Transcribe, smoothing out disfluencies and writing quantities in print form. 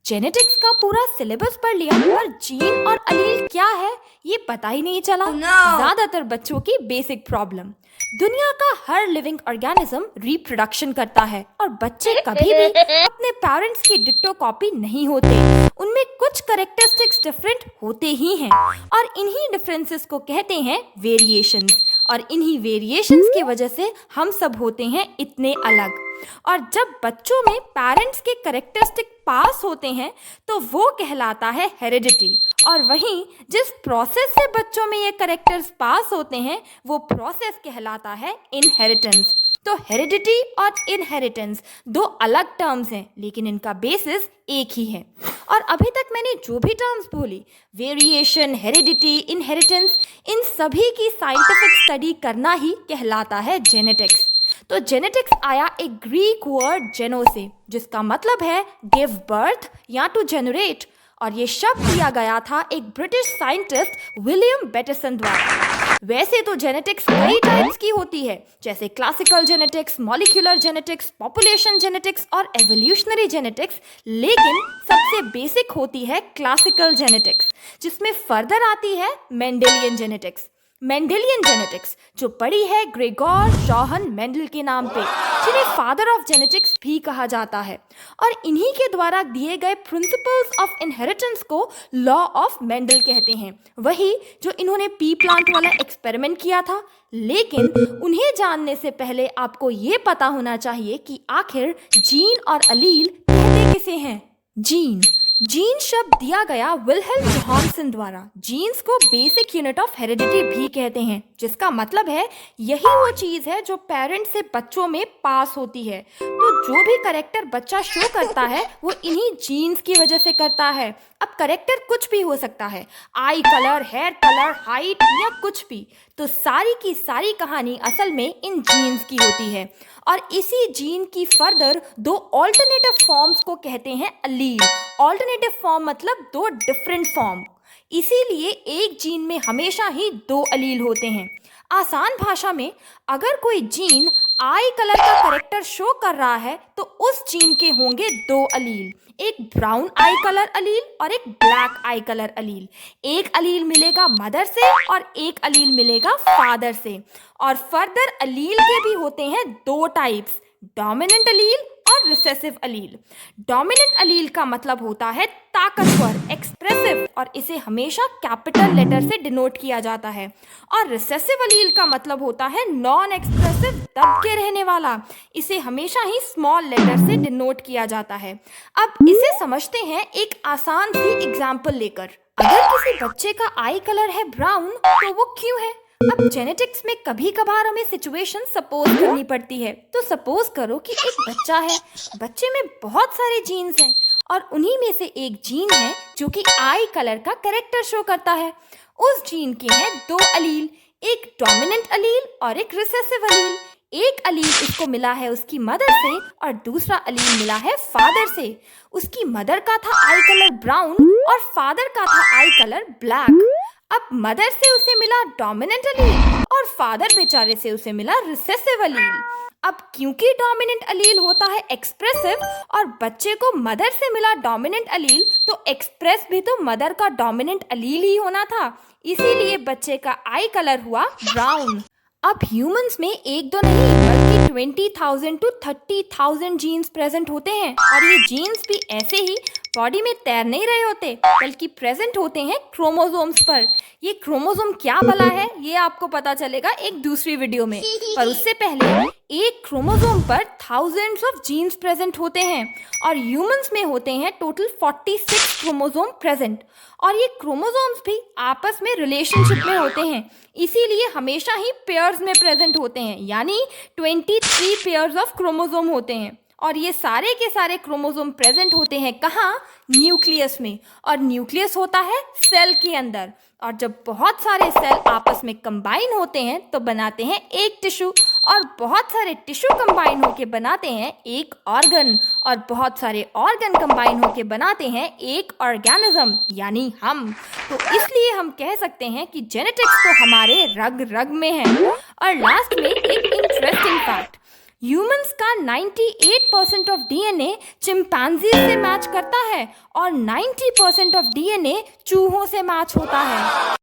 Genetics का पूरा syllabus पढ़ लिया पर जीन और अलील क्या है ये पता ही नहीं चला। ज्यादातर बच्चों की बेसिक प्रॉब्लम। दुनिया का हर लिविंग ऑर्गेनिज्म रिप्रोडक्शन करता है और बच्चे कभी भी अपने पेरेंट्स की डिट्टो कॉपी नहीं होते। उनमें कुछ कैरेक्टरिस्टिक्स डिफरेंट होते ही हैं और इन्हीं डिफरेंसेस को कहते हैं वेरिएशंस। और इन्हीं वेरिएशंस की वजह से हम सब होते हैं इतने अलग। और जब बच्चों में पेरेंट्स के कैरेक्टरिस्टिक पास होते हैं तो वो कहलाता है हेरिडिटी। और वहीं जिस प्रोसेस से बच्चों में ये कैरेक्टर्स पास होते हैं वो प्रोसेस कहलाता है इनहेरिटेंस। तो हेरिडिटी और इनहेरिटेंस दो अलग टर्म्स हैं लेकिन इनका बेसिस एक ही है। और अभी तक मैंने जो भी टर्म्स बोली, वेरिएशन, हेरिडिटी, इनहेरिटेंस, इन सभी की साइंटिफिक स्टडी करना ही कहलाता है जेनेटिक्स। तो जेनेटिक्स आया एक ग्रीक वर्ड जेनो से, जिसका मतलब है गिव बर्थ या टू जनरेट। और ये शब्द दिया गया था एक ब्रिटिश साइंटिस्ट विलियम बेटेसन द्वारा। वैसे तो जेनेटिक्स कई टाइप्स की होती है, जैसे classical genetics, molecular genetics, population genetics और एवोल्यूशनरी जेनेटिक्स, लेकिन सबसे बेसिक होती है क्लासिकल जेनेटिक्स, जिसमें फर्दर आती है मेंडेलियन जेनेटिक्स। मेंडेलियन जेनेटिक्स जो पड़ी है ग्रेगोर जोहान मेंडल के नाम पे, जिन्हें फादर ऑफ जेनेटिक्स भी कहा जाता है। और इन्हीं के द्वारा दिए गए प्रिंसिपल्स ऑफ इनहेरिटेंस को लॉ ऑफ मेंडल कहते हैं। वही जो इन्होंने पी प्लांट वाला एक्सपेरिमेंट किया था। लेकिन उन्हें जानने से पहले आपको ये पता होना चाहिए कि आखिर जीन और अलील कहते किसे हैं। जीन शब्द दिया गया विल्हेल्म जोहानसन द्वारा। जीन्स को बेसिक यूनिट ऑफ हेरिडिटी भी कहते हैं, जिसका मतलब है यही वो चीज है जो पेरेंट से बच्चों में पास होती है। तो जो भी करेक्टर बच्चा शो करता है वो इन्हीं जीन्स की वजह से करता है। अब करेक्टर कुछ भी हो सकता है, eye colour, hair colour, height या कुछ भी। तो सारी की सारी कहानी असल में इन जीन्स की होती है। और इसी जीन की फर्दर दो ऑल्टरनेटिव फॉर्म्स को कहते हैं अलील। ऑल्टरनेटिव फॉर्म मतलब दो डिफरेंट फॉर्म। इसीलिए एक जीन में हमेशा ही दो अलील होते हैं। आसान भाषा में अगर कोई जीन आई कलर का करेक्टर शो कर रहा है तो उस जीन के होंगे दो अलील, एक ब्राउन आई कलर अलील और एक ब्लैक आई कलर अलील। एक अलील मिलेगा मदर से और एक अलील मिलेगा फादर से। और फर्दर अलील के भी होते हैं दो टाइप्स, डोमिनेंट अलील और रिसेसिव अलील। डोमिनेंट अलील का मतलब होता है ताकतवर, एक्सप्रेसिव, और इसे हमेशा कैपिटल लेटर से डिनोट किया जाता है। और रिसेसिव अलील का मतलब होता है नॉन एक्सप्रेसिव, दब के रहने वाला, इसे हमेशा ही स्मॉल लेटर से डिनोट किया जाता है। अब इसे समझते हैं एक आसान सी एग्जाम्पल लेकर। अगर किसी बच्चे का आई कलर है ब्राउन तो वो क्यों है? अब जेनेटिक्स में कभी कभार हमें सिचुएशन सपोज करनी पड़ती है। तो सपोज करो कि एक बच्चा है, बच्चे में बहुत सारे जीन्स हैं और उन्हीं में से एक जीन है जो कि आई कलर का कैरेक्टर शो करता है। उस जीन के हैं दो अलील, एक डोमिनेंट अलील और एक रिसेसिव अलील। एक अलील उसको मिला है उसकी मदर से और दूसरा अलील मिला है फादर से। उसकी मदर का था आई कलर ब्राउन और फादर का था आई कलर ब्लैक। अब मदर से उसे मिला डोमिनेंट अलील और फादर बेचारे से उसे मिला रिसेसिव अलील। अब क्योंकि डोमिनेंट अलील होता है एक्सप्रेसिव और बच्चे को मदर से मिला डोमिनेंट अलील, तो एक्सप्रेस भी तो मदर का डोमिनेंट अलील ही होना था। इसीलिए बच्चे का आई कलर हुआ ब्राउन। अब ह्यूमंस में एक दो नहीं बल्कि 20,000 to 30,000 जीन्स प्रेजेंट होते हैं। और ये जीन्स भी ऐसे ही बॉडी में तैर नहीं रहे होते बल्कि प्रेजेंट होते हैं क्रोमोसोम्स पर। ये क्रोमोसोम क्या भला है ये आपको पता चलेगा एक दूसरी वीडियो में। पर उससे पहले एक क्रोमोसोम पर थाउजेंड्स ऑफ जीन्स प्रेजेंट होते हैं और ह्यूमंस में होते हैं टोटल 46 क्रोमोसोम प्रेजेंट। और ये क्रोमोसोम्स भी आपस में रिलेशनशिप में होते हैं, इसीलिए हमेशा ही पेयर्स में प्रेजेंट होते हैं, यानी 23 पेयर्स ऑफ क्रोमोसोम होते हैं। और ये सारे के सारे क्रोमोसोम प्रेजेंट होते हैं कहाँ? न्यूक्लियस में। और न्यूक्लियस होता है सेल के अंदर। और जब बहुत सारे सेल आपस में कंबाइन होते हैं तो बनाते हैं एक टिश्यू, और बहुत सारे टिश्यू कंबाइन होके बनाते हैं एक ऑर्गन, और बहुत सारे ऑर्गन कंबाइन होके बनाते हैं एक ऑर्गेनिज्म, यानी हम। तो इसलिए हम कह सकते हैं कि जेनेटिक्स तो हमारे रग रग में है। और लास्ट में एक इंटरेस्टिंग फैक्ट, ह्यूमंस का 98% ऑफ डीएनए चिंपैंजी से मैच करता है और 90% ऑफ डीएनए चूहों से मैच होता है।